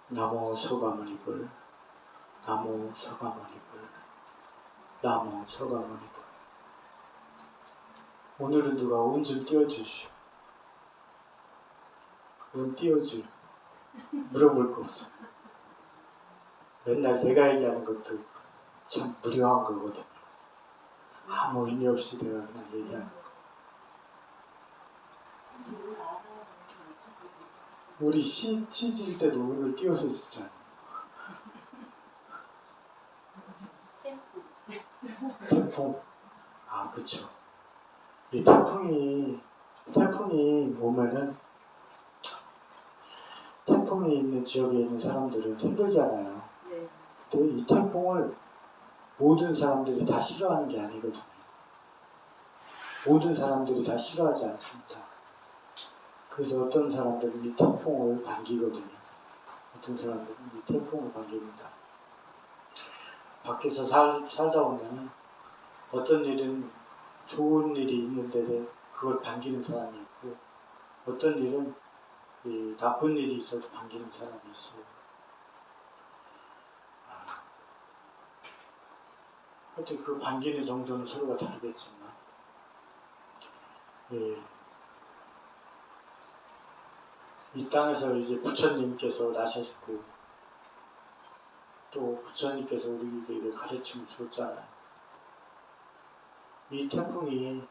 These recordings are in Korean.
나무 소가모니불, 나무 소가모니불, 나무 소가모니불. 오늘은 누가 운 좀 띄워주시오. 운 띄워줘. 물어볼 거 없어. 맨날 내가 얘기하는 것도 참 무료한 거거든. 아무 의미 없이 내가 그냥 얘기하는 거. 우리 시 찢을 때도 운을 띄워서 짓잖아. 태풍. 아, 그쵸. 이 태풍이 오면은, 태풍이 있는 지역에 있는 사람들은 힘들잖아요. 네. 근데 이 태풍을 모든 사람들이 다 싫어하는 게 아니거든요. 모든 사람들이 다 싫어하지 않습니다. 그래서 어떤 사람들은 이 태풍을 반기거든요. 어떤 사람들은 이 태풍을 반깁니다. 밖에서 살다 보면 어떤 일은 좋은 일이 있는데 그걸 반기는 사람이 있고, 어떤 일은 이 나쁜 일이 있어도 반기는 사람이 있어요. 하여튼 그 반기는 정도는 서로가 다르겠지만, 예, 이 땅에서 이제 부처님께서 나셨고, 또 부처님께서 우리에게 가르침을 줬잖아요. 이 태풍이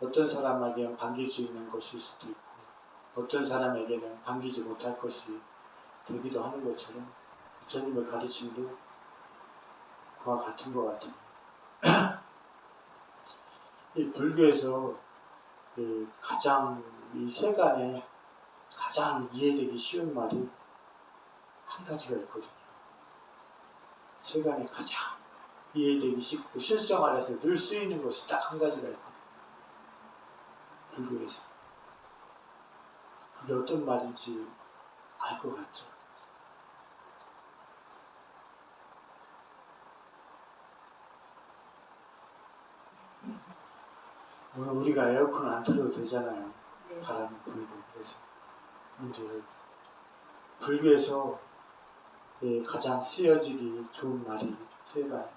어떤 사람에게는 반길 수 있는 것일 수도 있고, 어떤 사람에게는 반기지 못할 것이 되기도 하는 것처럼 부처님의 가르침도 그와 같은 것 같아요. 이 불교에서 가장 이 세간에 가장 이해되기 쉬운 말이 한 가지가 있거든요. 세간에 가장 이해되기 쉽고 실생활에서 늘 쓰이는 것이 딱 한 가지가 있거든요. 불교에서. 그게 어떤 말인지 알 것 같죠? 오늘 우리가 에어컨을 안 틀어도 되잖아요. 네. 바람이 불고 그래서. 근데 불교에서 가장 쓰여지기 좋은 말이 세간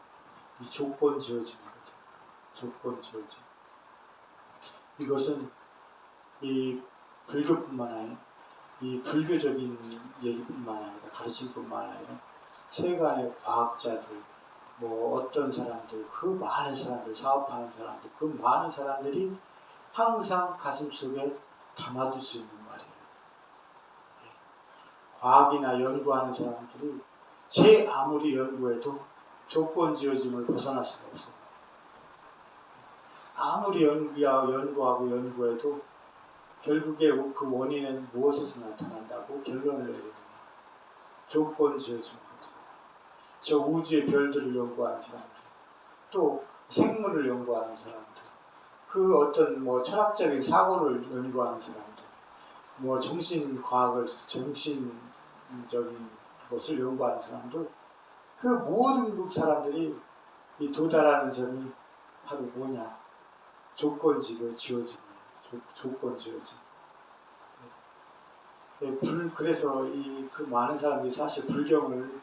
이 조건 지어짐이거든요. 조건 지어짐. 이것은 이 불교뿐만 아니라 이 불교적인 얘기뿐만 아니라 가르침뿐만 아니라 세간의 과학자들, 뭐 어떤 사람들, 그 많은 사람들, 사업하는 사람들, 그 많은 사람들이 항상 가슴속에 담아둘 수 있는 말이에요. 과학이나 연구하는 사람들이 제 아무리 연구해도 조건 지어짐을 벗어날 수가 없어요. 아무리 연구하고 연구해도 결국에 그 원인은 무엇에서 나타난다고 결론을 내립니다. 조건 지어짐이거든요. 저 우주의 별들을 연구하는 사람들, 또 생물을 연구하는 사람들, 그 어떤 뭐 철학적인 사고를 연구하는 사람들, 뭐 정신과학을, 정신적인 것을 연구하는 사람들, 그 모든 그 사람들이 이 도달하는 점이 바로 뭐냐? 조건 지어짐이에요. 조건 지어짐. 그래서 그 많은 사람들이 사실 불경을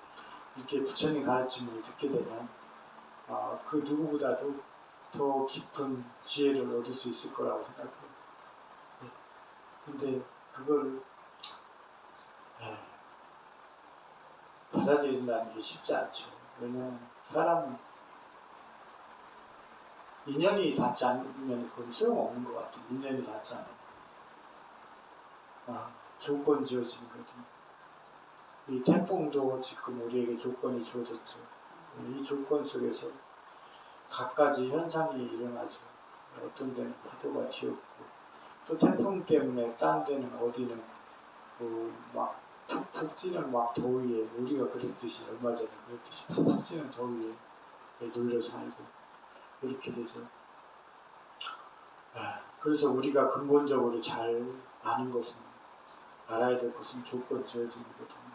이렇게 부처님 가르침을 듣게 되면 그 누구보다도 더 깊은 지혜를 얻을 수 있을 거라고 생각해요. 근데 그걸 받아들인다는 게 쉽지 않죠. 왜냐면 사람은 인연이 닿지 않으면 그건 소용없는 것 같아요. 인연이 닿지 않으면. 조건 지어지거든요. 이 태풍도 지금 우리에게 조건이 주어졌죠. 이 조건 속에서 갖가지 현상이 일어나죠. 어떤 데는 파도가 튀었고, 또 태풍 때문에 딴 데는 어디는 막 푹푹 찌는 막 더위에, 우리가 그랬듯이 얼마 전에 그랬듯이 푹푹 찌는 더위에 눌려 살고 이렇게 되죠. 그래서 우리가 근본적으로 잘 아는 것은, 알아야 될 것은 조건 지어짐이거든요.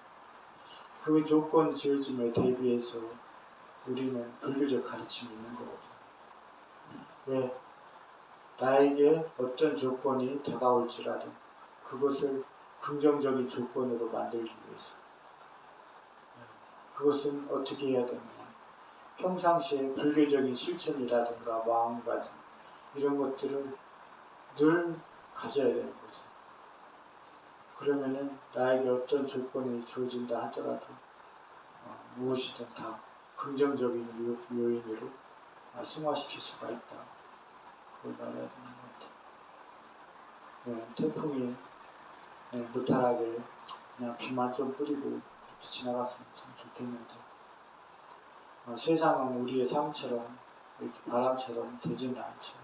그 조건 지어짐에 대비해서 우리는 불교적 가르침이 있는 거거든요. 왜? 나에게 어떤 조건이 다가올지라도 그것을 긍정적인 조건으로 만들기 위해서. 그것은 어떻게 해야 되느냐. 평상시에 불교적인 실천이라든가 마음가짐 이런 것들을 늘 가져야 되는 거죠. 그러면은 나에게 어떤 조건이 주어진다 하더라도 무엇이든 다 긍정적인 요인으로 승화시킬 수가 있다. 그걸 알아야 되는 것 같아요. 태풍이 무탈하게 그냥 비만 좀 뿌리고 이렇게 지나갔으면 참 좋겠는데 세상은 우리의 삶처럼 이렇게 바람처럼 되지는 않죠.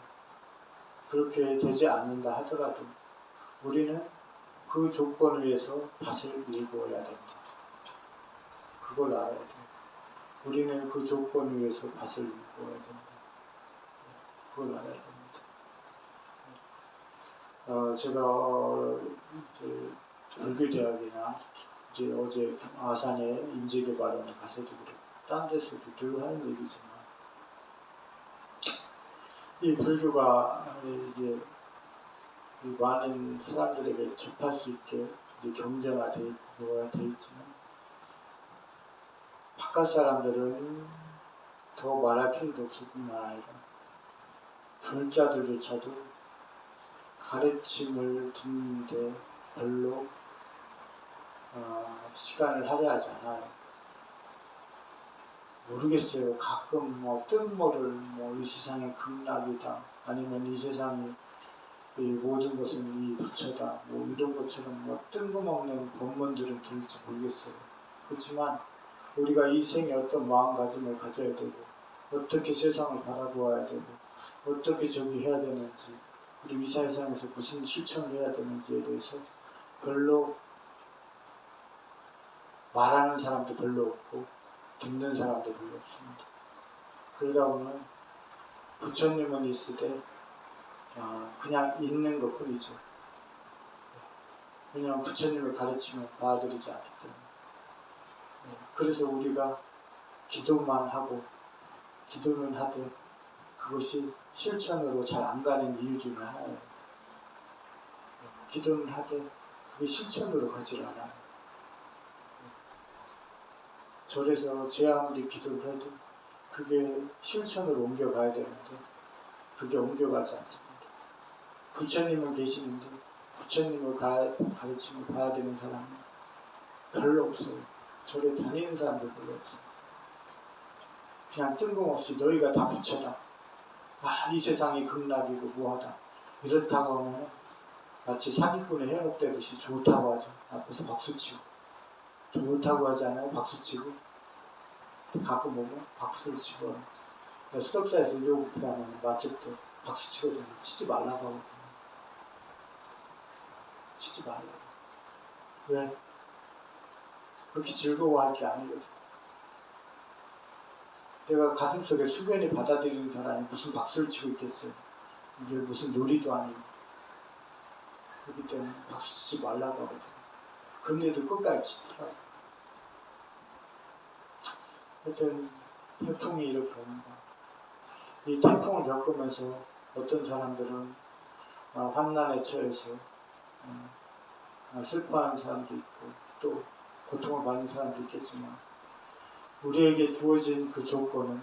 그렇게 되지 않는다 하더라도 우리는 그 조건을 위해서 밭을 일구어야 된다. 그걸 알아야 돼요. 우리는 그 조건을 위해서 밭을 일구어야 된다. 그걸 알아야 됩니다. 제가 이제 불교대학이나 이제 어제 아산에 인재개발원에 가서도 그렇고 딴 데서도 늘 하는 얘기지만 이 불교가 이제 많은 사람들에게 접할 수 있게 이제 경쟁화되어 있지만 바깥 사람들은 더 말할 필요도 없을 뿐만 아니라 불자들조차도 가르침을 듣는데 별로 시간을 할애하지 않아요. 모르겠어요. 가끔 뜬모를 이 세상의 극락이다 아니면 이 세상이 이 모든 것은 이 부처다 이런 것처럼 뜬금없는 법문들은 들을지 모르겠어요. 그렇지만 우리가 이 생에 어떤 마음가짐을 가져야 되고 어떻게 세상을 바라보아야 되고 어떻게 저기 해야 되는지 그리고 이 세상에서 무슨 실천을 해야 되는지에 대해서 별로 말하는 사람도 별로 없고 듣는 사람도 별로 없습니다. 그러다 보면 부처님은 있으되 그냥 있는 것 뿐이죠. 왜냐하면 부처님의 가르침을 받아들이지 않기 때문에. 그래서 우리가 기도만 하고 기도는 하되 그것이 실천으로 잘 안 가는 이유 중에 하나예요. 기도는 하되 그게 실천으로 가지 않아요. 절에서 제 아무리 기도를 해도 그게 실천으로 옮겨가야 되는데 그게 옮겨가지 않습니다. 부처님은 계시는데 부처님을 가르침을 봐야 되는 사람은 별로 없어요. 절에 다니는 사람도 별로 없어요. 그냥 뜬금없이 너희가 다 부처다. 이 세상이 극락이고 뭐하다. 이렇다고 하면 마치 사기꾼에 현혹되듯이 좋다고 하죠. 앞에서 박수치고. 좋다고 하지 않아요? 박수치고. 가끔 보면 박수를 치고. 수덕사에서 이러고하면 마칠 때 박수치거든요. 치지 말라고 하거든요. 치지 말라고. 왜? 그렇게 즐거워할 게 아니거든. 내가 가슴속에 수변이 받아들이는 사람이 무슨 박수를 치고 있겠어요. 이게 무슨 놀이도 아니고. 그렇기 때문에 박수 치지 말라고 하거든. 그런데도 끝까지 치더라고. 하여튼 태풍이 이렇게 옵니다. 이 태풍을 겪으면서 어떤 사람들은 환난에 처해서 슬퍼하는 사람도 있고 또 고통을 받는 사람도 있겠지만 우리에게 주어진 그 조건은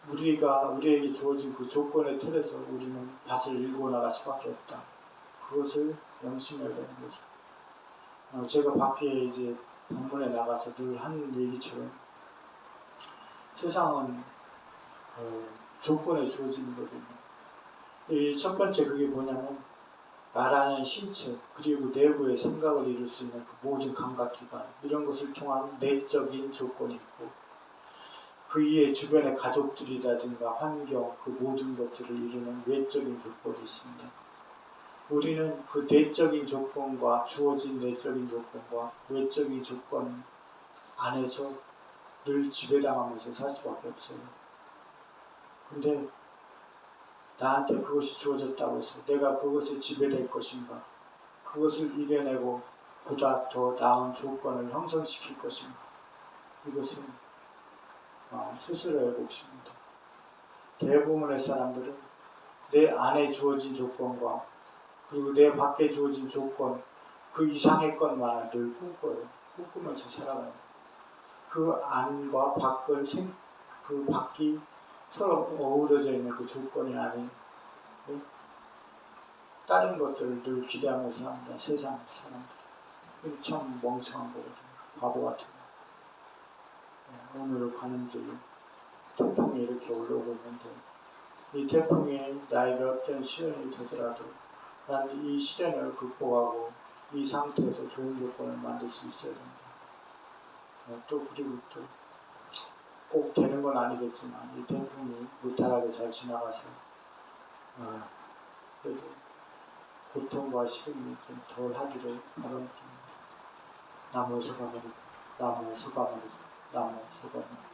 우리에게 주어진 그 조건의 틀에서 우리는 밭을 일궈 나갈 수밖에 없다. 그것을 명심해야 되는 거죠. 제가 밖에 이제 방문에 나가서 늘 하는 얘기처럼 세상은 조건에 주어지는 거거든요. 이 첫 번째 그게 뭐냐면 나라는 신체 그리고 내부의 생각을 이룰 수 있는 그 모든 감각기관 이런 것을 통한 내적인 조건이 있고 그 이에 주변의 가족들이라든가 환경 그 모든 것들을 이루는 외적인 조건이 있습니다. 우리는 그 내적인 조건과 주어진 내적인 조건과 외적인 조건 안에서 늘 지배당하면서 살 수밖에 없어요. 근데 나한테 그것이 주어졌다고 해서 내가 그것에 지배될 것인가 그것을 이겨내고 보다 더 나은 조건을 형성시킬 것인가 이것은 스스로의 몫입니다. 대부분의 사람들은 내 안에 주어진 조건과 그리고 내 밖에 주어진 조건 그 이상의 것만을 늘 꿈꿔요. 꿈꾸면서 살아가요. 그 안과 밖을 그 밖이 서로 어우러져 있는 그 조건이 아닌 다른 것들을 늘 기대하면서 삽니다. 세상 사람들. 참 멍청한 거거든요. 바보 같은 거. 오늘 가는 길에 태풍이 이렇게 올라오고 있는데 이 태풍이 나에게 어떤 시련이 되더라도 난 이 시련을 극복하고 이 상태에서 좋은 조건을 만들 수 있어야 됩니다. 또 그리고 또 꼭 되는 건 아니겠지만 이 태풍이 무탈하게 잘 지나가서 그래도 고통과 시름이 좀 덜 하기를 바랍니다. 나무 소가버리고 나무 소가버리고 나무 소가버리고